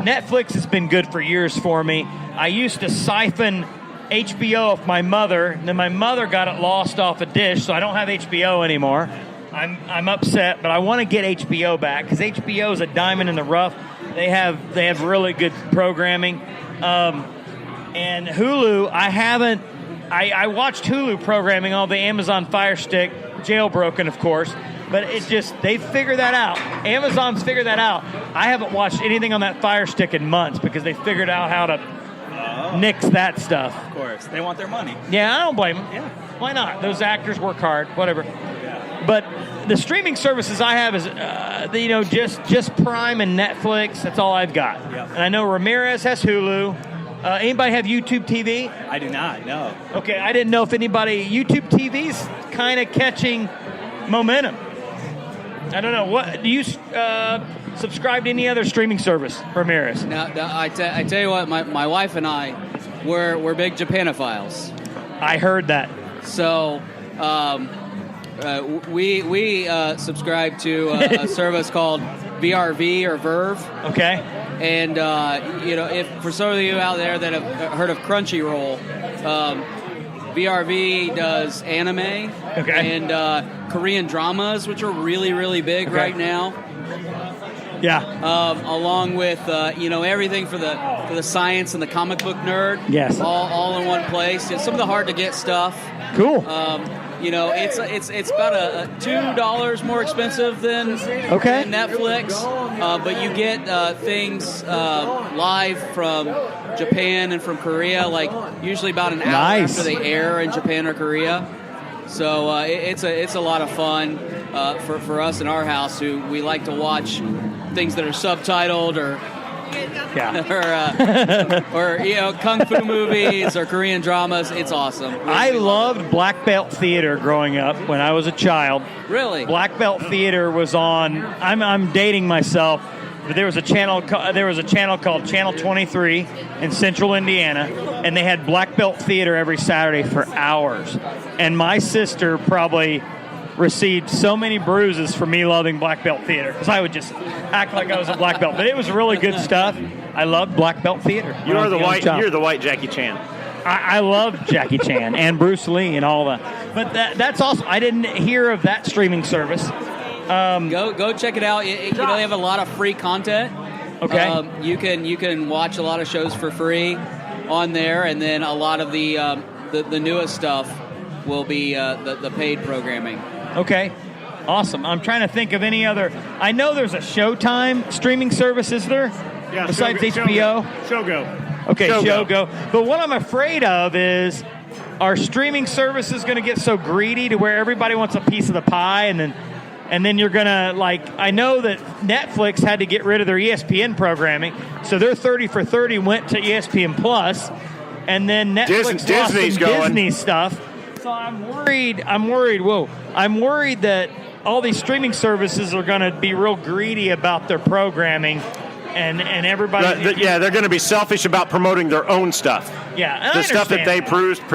Netflix has been good for years for me. I used to siphon HBO off my mother, and then my mother got it lost off a dish, so I don't have HBO anymore. I'm upset, but I want to get HBO back because HBO is a diamond in the rough. They have really good programming. And Hulu, I watched Hulu programming, all the Amazon Fire Stick, jailbroken, of course, but they figured that out. Amazon's figured that out. I haven't watched anything on that Fire Stick in months because they figured out how to nix that stuff. Of course. They want their money. Yeah, I don't blame them. Yeah. Why not? Those actors work hard, whatever. But the streaming services I have is, just Prime and Netflix. That's all I've got. Yep. And I know Ramirez has Hulu. Anybody have YouTube TV? I do not, no. Okay, I didn't know if YouTube TV's kind of catching momentum. I don't know. What do you subscribe to any other streaming service, Ramirez? Now, I tell you what, my wife and I, we're big Japanophiles. I heard that. So we subscribe to a service called VRV or Verve. Okay. And if for some of you out there that have heard of Crunchyroll, VRV does anime and Korean dramas, which are really, really big right now. Yeah. Along with everything for the science and the comic book nerd. Yes. All in one place. It's some of the hard to get stuff. Cool. It's about $2 more expensive than Netflix, but you get things live from Japan and from Korea, like usually about an hour after they air in Japan or Korea. So it's a lot of fun for us in our house who we like to watch things that are subtitled or kung fu movies or Korean dramas. It's awesome. I loved Black Belt Theater growing up when I was a child. Really? Black Belt Theater was on. I'm dating myself, but there was a channel called Channel 23 in Central Indiana, and they had Black Belt Theater every Saturday for hours. And my sister probably received so many bruises for me loving Black Belt Theater because I would just act like I was a black belt. But it was really good stuff. I loved Black Belt Theater. You're the white Jackie Chan. I love Jackie Chan and Bruce Lee and all that. But that's also, I didn't hear of that streaming service. Go check it out. They have a lot of free content. Okay. You can watch a lot of shows for free on there, and then a lot of the newest stuff will be the paid programming. Okay. Awesome. I'm trying to think of any other. I know there's a Showtime streaming service, is there? Yeah. Besides HBO? Shogo. Okay, Shogo. But what I'm afraid of is, are streaming services going to get so greedy to where everybody wants a piece of the pie, and then you're going to, I know that Netflix had to get rid of their ESPN programming, so their 30 for 30 went to ESPN Plus, and then Netflix lost some Disney stuff. So I'm worried. I'm worried that all these streaming services are going to be real greedy about their programming, and everybody. They're going to be selfish about promoting their own stuff. Yeah, and the stuff that they produced,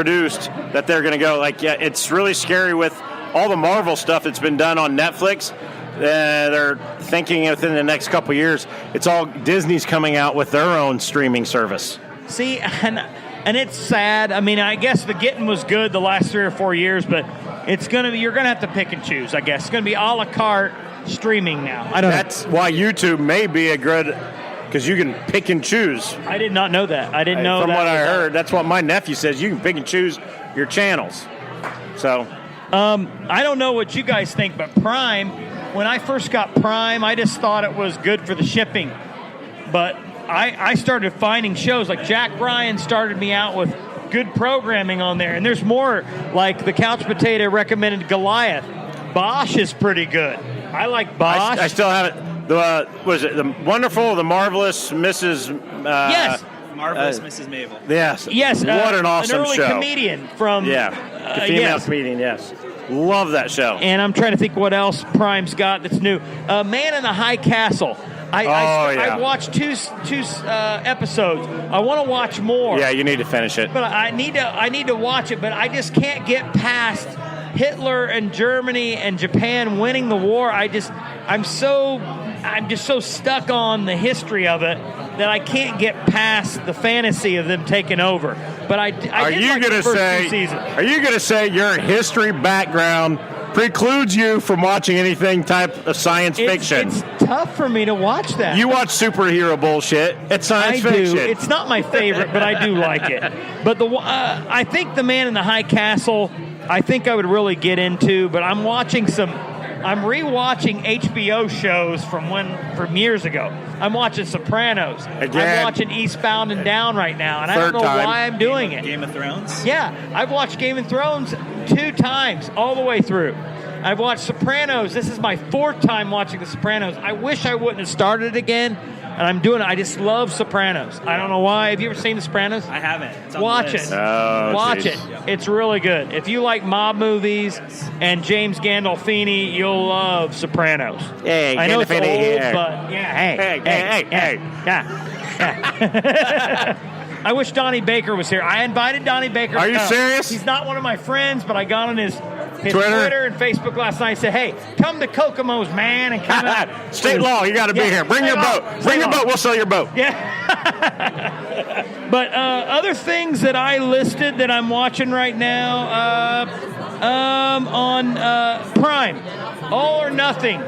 that they're going to go it's really scary with all the Marvel stuff that's been done on Netflix. They're thinking within the next couple of years, it's all Disney's coming out with their own streaming service. See, and it's sad. I mean, I guess the getting was good the last 3 or 4 years, but you're gonna have to pick and choose. I guess it's gonna be a la carte streaming now. That's why YouTube may be a good, because you can pick and choose. I did not know that. I didn't know. From that what I heard, that's what my nephew says. You can pick and choose your channels. So, I don't know what you guys think, but Prime. When I first got Prime, I just thought it was good for the shipping, but I started finding shows like Jack Ryan started me out with good programming on there, and there's more, like the Couch Potato recommended Goliath. Bosch is pretty good. I like Bosch. I still have it. The Wonderful, the Marvelous Mrs. Yes. Marvelous Mrs. Mabel. Yes. Yes. What an awesome show. An early show. comedian from. The female comedian, yes. Love that show. And I'm trying to think what else Prime's got that's new. Man in the High Castle. I watched two episodes. I want to watch more. Yeah, you need to finish it. But I need to watch it, but I just can't get past Hitler and Germany and Japan winning the war. I'm just so stuck on the history of it that I can't get past the fantasy of them taking over. But I Are did you like going the to first say? two seasons. Are you going to say your history background precludes you from watching anything type of science fiction? It's tough for me to watch that. You watch superhero bullshit. It's science fiction. do. It's not my favorite, but I do like it. But I think The Man in the High Castle, I think I would really get into. But I'm rewatching HBO shows from years ago. I'm watching Sopranos. Again. I'm watching Eastbound and Down right now, and I Third don't know time. why I'm doing it. Game of Thrones. Yeah, I've watched Game of Thrones 2 times, all the way through. I've watched Sopranos. This is my 4th time watching The Sopranos. I wish I wouldn't have started again, and I'm doing it. I just love Sopranos. I don't know why. Have you ever seen The Sopranos? I haven't. It's on Watch the list. it. Oh, Watch geez. it. It's really good. If you like mob movies and James Gandolfini, you'll love Sopranos. Hey, I know it's old, Gandolfini here. but yeah, hey, yeah. I wish Donnie Baker was here. I invited Donnie Baker. Are you to come. serious? He's not one of my friends, but I got on his Twitter? Twitter and Facebook last night and said, hey, come to Kokomo's, man, and come out. State law, you got to be here. Bring your boat. Bring your boat. We'll sell your boat. Yeah. But other things that I listed that I'm watching right now on Prime, All or Nothing.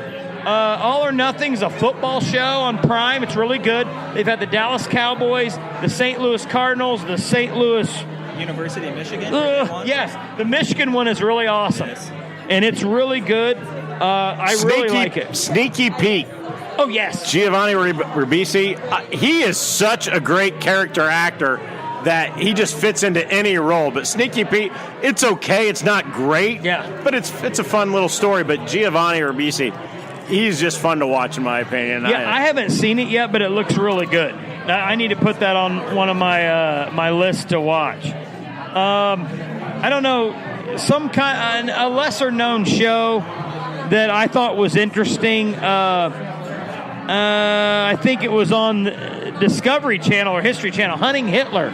All or Nothing's a football show on Prime. It's really good. They've had the Dallas Cowboys, the St. Louis Cardinals, the St. Louis... University of Michigan. yes, the Michigan one is really awesome. Yes. And it's really good. I really like it. Sneaky Pete. Oh, yes. Giovanni Ribisi, he is such a great character actor that he just fits into any role. But Sneaky Pete, it's okay. It's not great. Yeah. But it's a fun little story. But Giovanni Ribisi, he's just fun to watch, in my opinion. Yeah, I haven't seen it yet, but it looks really good. I need to put that on one of my lists to watch. I don't know, a lesser known show that I thought was interesting. I think it was on Discovery Channel or History Channel, Hunting Hitler.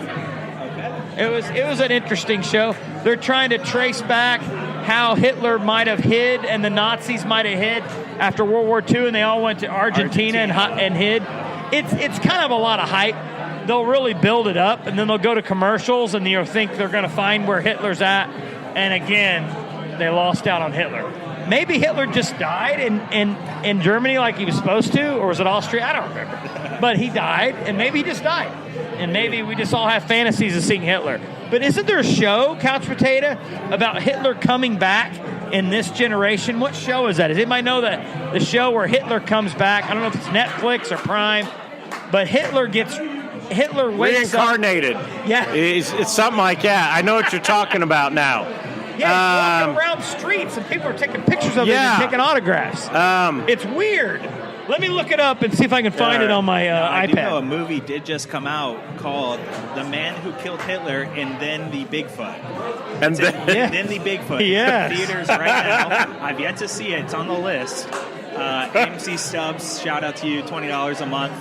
It was an interesting show. They're trying to trace back how Hitler might have hid and the Nazis might have hid after World War II, and they all went to Argentina. And hid. It's kind of a lot of hype. They'll really build it up, and then they'll go to commercials, and you'll think they're going to find where Hitler's at. And again, they lost out on Hitler. Maybe Hitler just died in Germany like he was supposed to, or was it Austria? I don't remember. But he died, and maybe he just died. And maybe we just all have fantasies of seeing Hitler. But isn't there a show, Couch Potato, about Hitler coming back in this generation? What show is that? Does anybody know that the show where Hitler comes back? I don't know if it's Netflix or Prime, but Hitler wakes Reincarnated. up. Yeah. It's something like that. I know what you're talking about now. Yeah, he's walking around streets and people are taking pictures of him and taking autographs. It's weird. Let me look it up and see if I can find it on my I iPad. do know a movie did just come out called The Man Who Killed Hitler and Then the Bigfoot. And then, Then the Bigfoot. Yes. It's in theaters right now. I've yet to see it. It's on the list. AMC Stubs, shout out to you, $20 a month.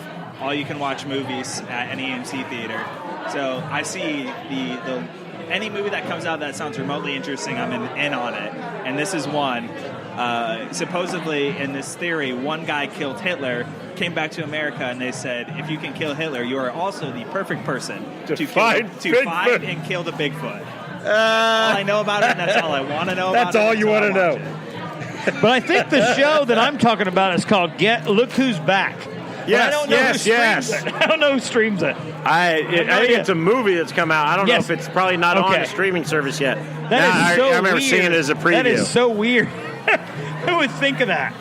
All you can watch movies at any AMC theater. So I see the any movie that comes out that sounds remotely interesting, I'm in on it. And this is one. Supposedly, in this theory, one guy killed Hitler, came back to America, and they said, if you can kill Hitler, you are also the perfect person to find and kill the Bigfoot. All I know about it, and that's all I want to know about it. That's all you want to know. But I think the show that I'm talking about is called Look Who's Back. Yes, I don't know who streams it. I don't know who streams it. I think it's a movie that's come out. I don't know if it's probably not on the streaming service yet. That is so weird. I remember seeing it as a preview. That is so weird. Who would think of that?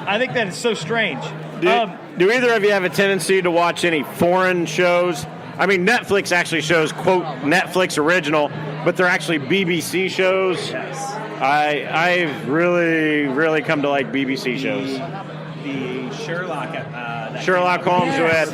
I think that is so strange. Do either of you have a tendency to watch any foreign shows? I mean, Netflix actually shows, quote, Netflix original, but they're actually BBC shows. Yes. I've really come to like BBC shows. The Sherlock. Sherlock Holmes with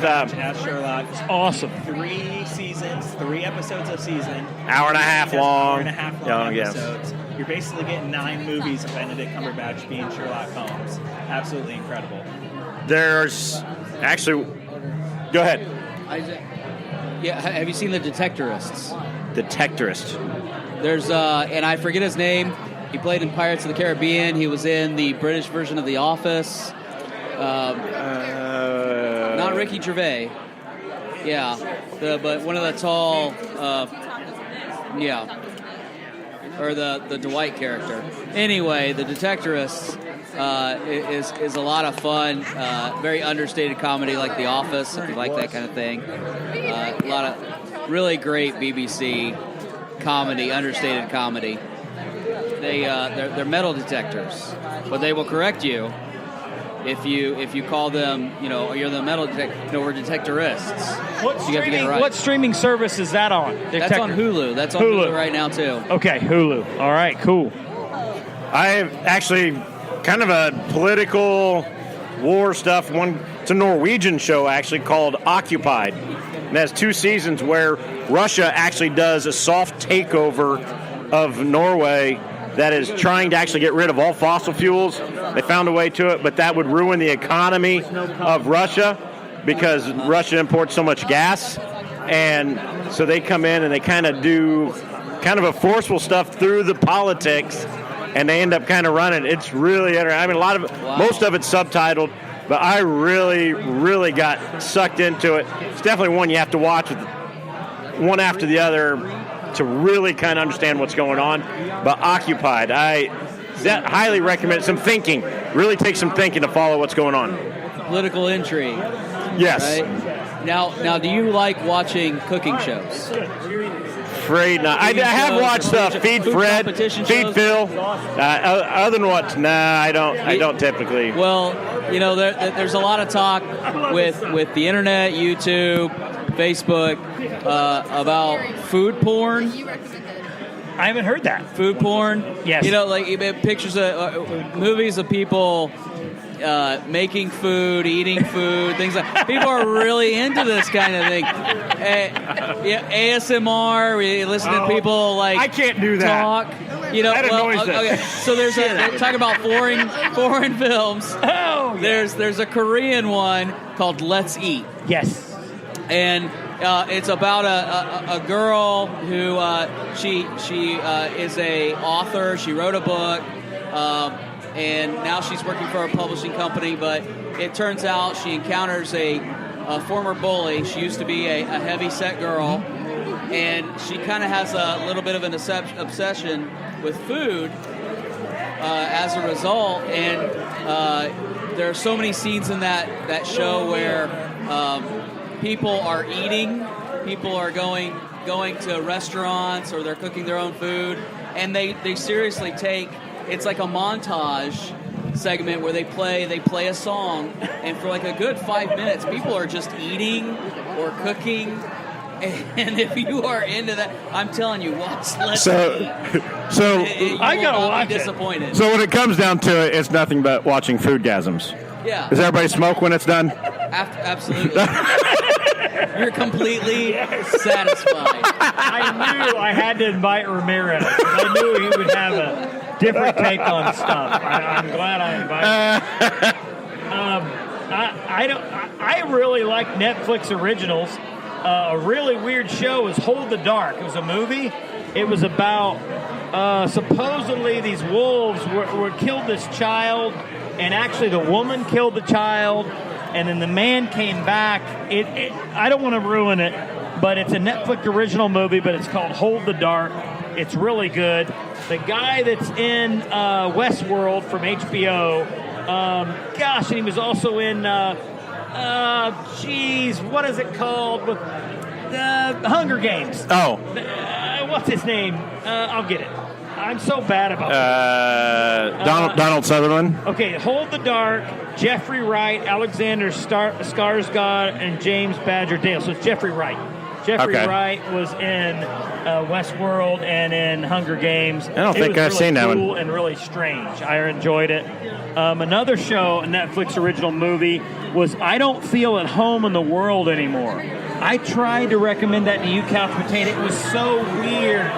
Sherlock. It's awesome. 3 seasons, 3 episodes a season. Hour and a half long. Hour and a half long episodes. You're basically getting 9 movies of Benedict Cumberbatch being Sherlock Holmes. Absolutely incredible. There's actually... Go ahead. Yeah, have you seen The Detectorists? Detectorist. There's, and I forget his name. He played in Pirates of the Caribbean. He was in the British version of The Office. Not Ricky Gervais. Yeah, but one of the tall, or the Dwight character. Anyway, The Detectorists is a lot of fun, very understated comedy like The Office, if you like that kind of thing. A lot of really great BBC comedy, understated comedy. They're metal detectors, but they will correct you if you call them, you're the metal detector. No, we're detectorists. What streaming service is that on? That's on Hulu. That's on Hulu right now too. Okay, Hulu. All right, cool. I have actually kind of a political war stuff. It's a Norwegian show actually called Occupied. And it has 2 seasons where Russia actually does a soft takeover of Norway that is trying to actually get rid of all fossil fuels. They found a way to it, but that would ruin the economy of Russia because Russia imports so much gas. And so they come in and they kind of do kind of a forceful stuff through the politics, and they end up kind of running. It's really interesting. I mean, most of it's subtitled, but I really, really got sucked into it. It's definitely one you have to watch one after the other to really kind of understand what's going on. But Occupied, I highly recommend some thinking. Really takes some thinking to follow what's going on. Political intrigue. Yes. Right? Now, do you like watching cooking shows? Afraid not. I have watched Feed Fred, Feed Phil. Other than what? Nah, I don't. I don't typically. Well, there's a lot of talk with the internet, YouTube, Facebook, about food porn. I haven't heard that. Food porn. Yes. Like pictures of movies of people making food, eating food, things like. People are really into this kind of thing. ASMR. We listen to people like. I can't do that. Talk. Okay. So they're talking about foreign films. Oh, yeah. There's a Korean one called Let's Eat. Yes. And it's about a girl who she is a author. She wrote a book, and now she's working for a publishing company. But it turns out she encounters a former bully. She used to be a heavy-set girl, and she kind of has a little bit of an obsession with food as a result. And there are so many scenes in that show where people are eating, people are going to restaurants, or they're cooking their own food, and they seriously it's like a montage segment where they play a song, and for like a good 5 minutes, people are just eating or cooking. And if you are into that, I'm telling you, watch Let's Eat. I gotta watch it. Disappointed. So when it comes down to it, it's nothing but watching foodgasms. Yeah. Does everybody smoke when it's done? Absolutely. You're completely satisfied. I knew I had to invite Ramirez. I knew he would have a different take on stuff. I'm glad I invited him. I really like Netflix originals. A really weird show is Hold the Dark. It was a movie. It was about supposedly these wolves were killed this child, and actually the woman killed the child, and then the man came back. I don't want to ruin it, but it's a Netflix original movie, but it's called Hold the Dark. It's really good. The guy that's in Westworld from HBO, and he was also in, what is it called? With Hunger Games. Oh. What's his name? I'll get it. I'm so bad about Donald Sutherland. Okay, Hold the Dark, Jeffrey Wright, Alexander Skarsgård, and James Badger Dale. So it's Jeffrey Wright. Jeffrey Wright was in Westworld and in Hunger Games. I don't think I've seen that one. It was cool and really strange. I enjoyed it. Another show, a Netflix original movie, was I Don't Feel at Home in the World Anymore. I tried to recommend that to you, Couch Potato. It was so weird.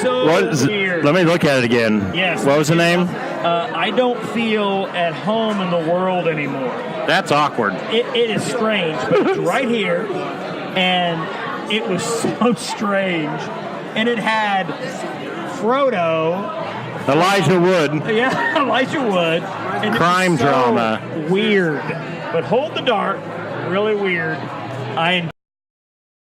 Weird. Let me look at it again. Yes. What was the name? I Don't Feel at Home in the World Anymore. That's awkward. It is strange, but it's right here. And it was so strange. And it had Frodo. Elijah Wood. Yeah, Elijah Wood. And crime drama. Weird. But Hold the Dark, really weird. I